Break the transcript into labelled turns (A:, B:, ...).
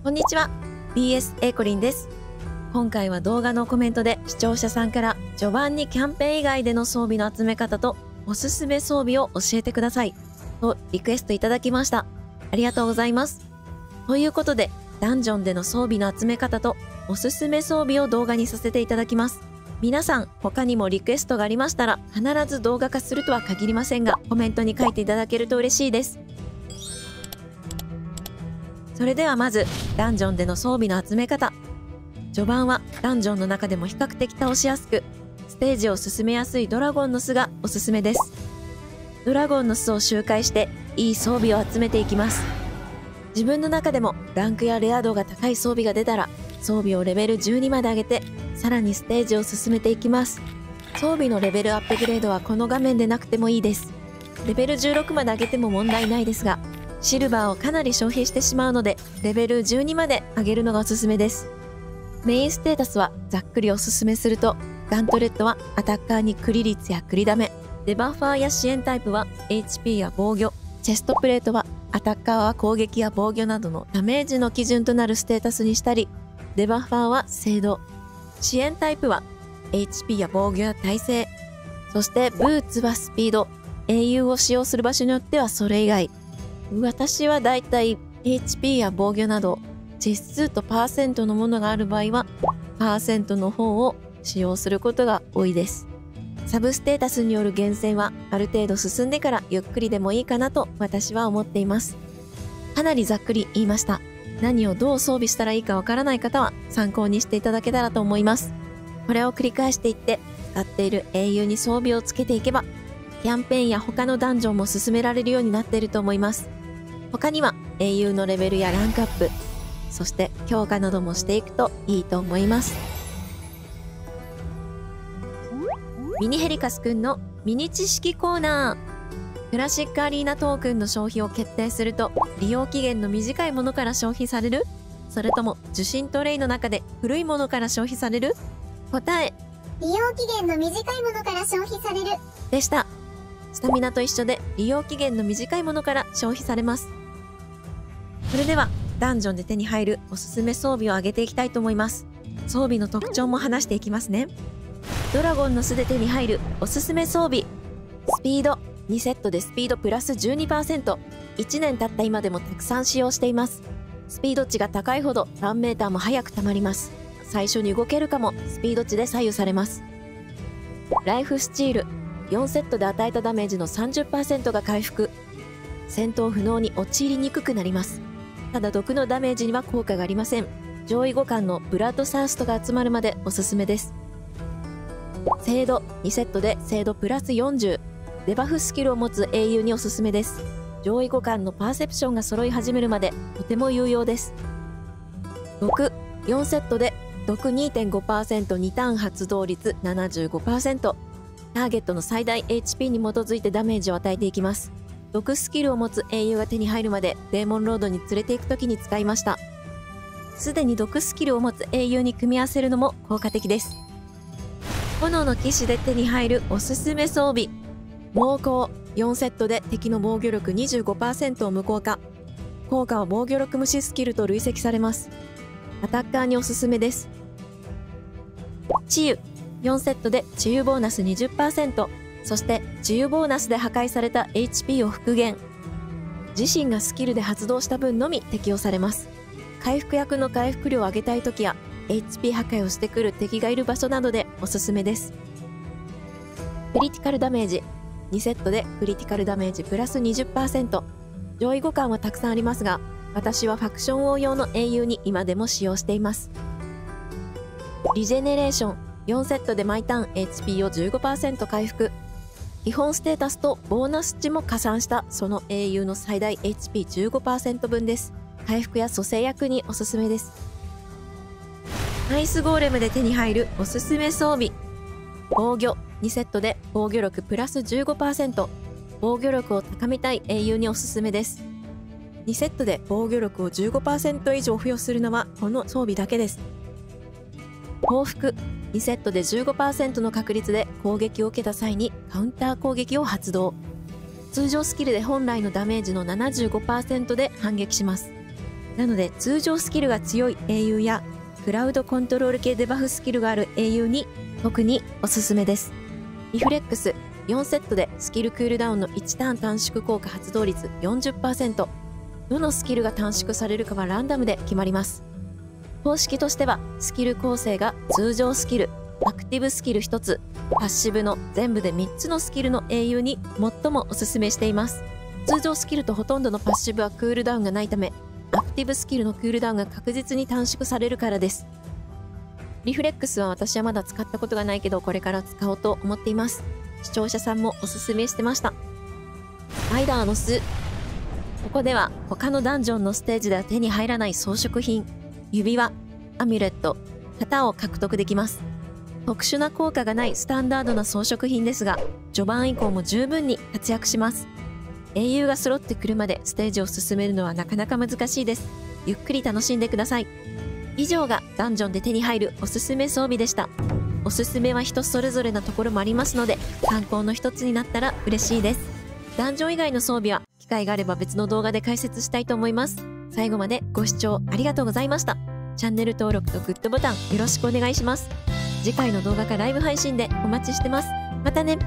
A: こんにちは、BS エイコリンです。今回は動画のコメントで視聴者さんから序盤にキャンペーン以外での装備の集め方とおすすめ装備を教えてくださいとリクエストいただきました。ありがとうございます。ということで、ダンジョンでの装備の集め方とおすすめ装備を動画にさせていただきます。皆さん、他にもリクエストがありましたら必ず動画化するとは限りませんが、コメントに書いていただけると嬉しいです。それではまず、ダンジョンでの装備の集め方。序盤はダンジョンの中でも比較的倒しやすく、ステージを進めやすいドラゴンの巣がおすすめです。ドラゴンの巣を周回して、いい装備を集めていきます。自分の中でもランクやレア度が高い装備が出たら、装備をレベル12まで上げて、さらにステージを進めていきます。装備のレベルアップグレードはこの画面でなくてもいいです。レベル16まで上げても問題ないですが、シルバーをかなり消費してしまうので、レベル12まで上げるのがおすすめです。メインステータスはざっくりおすすめすると、ガントレットはアタッカーにクリ率やクリダメ、デバッファーや支援タイプは HP や防御、チェストプレートはアタッカーは攻撃や防御などのダメージの基準となるステータスにしたり、デバッファーは精度、支援タイプは HP や防御や耐性、そしてブーツはスピード、英雄を使用する場所によってはそれ以外。私はだいたい HP や防御など実数とパーセントのものがある場合はパーセントの方を使用することが多いです。サブステータスによる厳選はある程度進んでからゆっくりでもいいかなと私は思っています。かなりざっくり言いました。何をどう装備したらいいかわからない方は参考にしていただけたらと思います。これを繰り返していって使っている英雄に装備をつけていけばキャンペーンや他のダンジョンも進められるようになっていると思います。他には英雄のレベルやランクアップ、そして強化などもしていくといいと思います。ミニヘリカスくんのミニ知識コーナー。クラシックアリーナトークンの消費を決定すると利用期限の短いものから消費される？それとも受信トレイの中で古いものから消費される？答え、
B: 利用期限の短いものから消費される
A: でした。スタミナと一緒で利用期限の短いものから消費されます。それではダンジョンで手に入るおすすめ装備を上げていきたいと思います。装備の特徴も話していきますね。ドラゴンの巣で手に入るおすすめ装備。スピード2セットでスピードプラス 12%。1年経った今でもたくさん使用しています。スピード値が高いほどランメーターも早く溜まります。最初に動けるかもスピード値で左右されます。ライフスチール4セットで与えたダメージの 30% が回復。戦闘不能に陥りにくくなります。ただ毒のダメージには効果がありません。上位互換のブラッドサーストが集まるまでおすすめです。精度2セットで精度プラス40。デバフスキルを持つ英雄におすすめです。上位互換のパーセプションが揃い始めるまでとても有用です。毒4セットで毒 2.5%、2ターン発動率 75%。ターゲットの最大 HP に基づいてダメージを与えていきます。毒スキルを持つ英雄が手に入るまでデーモンロードに連れて行く時に使いました。すでに毒スキルを持つ英雄に組み合わせるのも効果的です。炎の騎士で手に入るおすすめ装備。猛攻4セットで敵の防御力 25% を無効化。効果は防御力無視スキルと累積されます。アタッカーにおすすめです。治癒4セットで治癒ボーナス 20%。そして治癒ボーナスで破壊された HP を復元。自身がスキルで発動した分のみ適用されます。回復薬の回復量を上げたい時や HP 破壊をしてくる敵がいる場所などでおすすめです。クリティカルダメージ2セットでクリティカルダメージプラス 20%。上位互換はたくさんありますが、私はファクション王用の英雄に今でも使用しています。リジェネレーション4セットで毎ターン HP を 15% 回復。基本ステータスとボーナス値も加算したその英雄の最大 HP15% 分です。回復や蘇生薬におすすめです。アイスゴーレムで手に入るおすすめ装備。防御2セットで防御力プラス 15%。防御力を高めたい英雄におすすめです。2セットで防御力を 15% 以上付与するのはこの装備だけです。報復2セットで 15% の確率で攻撃を受けた際にカウンター攻撃を発動。通常スキルで本来のダメージの 75% で反撃します。なので通常スキルが強い英雄やクラウドコントロール系デバフスキルがある英雄に特におすすめです。リフレックス4セットでスキルクールダウンの1ターン短縮効果発動率 40%。どのスキルが短縮されるかはランダムで決まります。方式としてはスキル構成が通常スキル、アクティブスキル1つ、パッシブの全部で3つのスキルの英雄に最もおすすめしています。通常スキルとほとんどのパッシブはクールダウンがないため、アクティブスキルのクールダウンが確実に短縮されるからです。リフレックスは私はまだ使ったことがないけど、これから使おうと思っています。視聴者さんもおすすめしてました。スパイダーの巣。ここでは他のダンジョンのステージでは手に入らない装飾品、指輪、アミュレット、旗を獲得できます。特殊な効果がないスタンダードな装飾品ですが、序盤以降も十分に活躍します。英雄が揃ってくるまでステージを進めるのはなかなか難しいです。ゆっくり楽しんでください。以上がダンジョンで手に入るおすすめ装備でした。おすすめは人それぞれなところもありますので、参考の一つになったら嬉しいです。ダンジョン以外の装備は機会があれば別の動画で解説したいと思います。最後までご視聴ありがとうございました。チャンネル登録とグッドボタンよろしくお願いします。次回の動画かライブ配信でお待ちしてます。またね。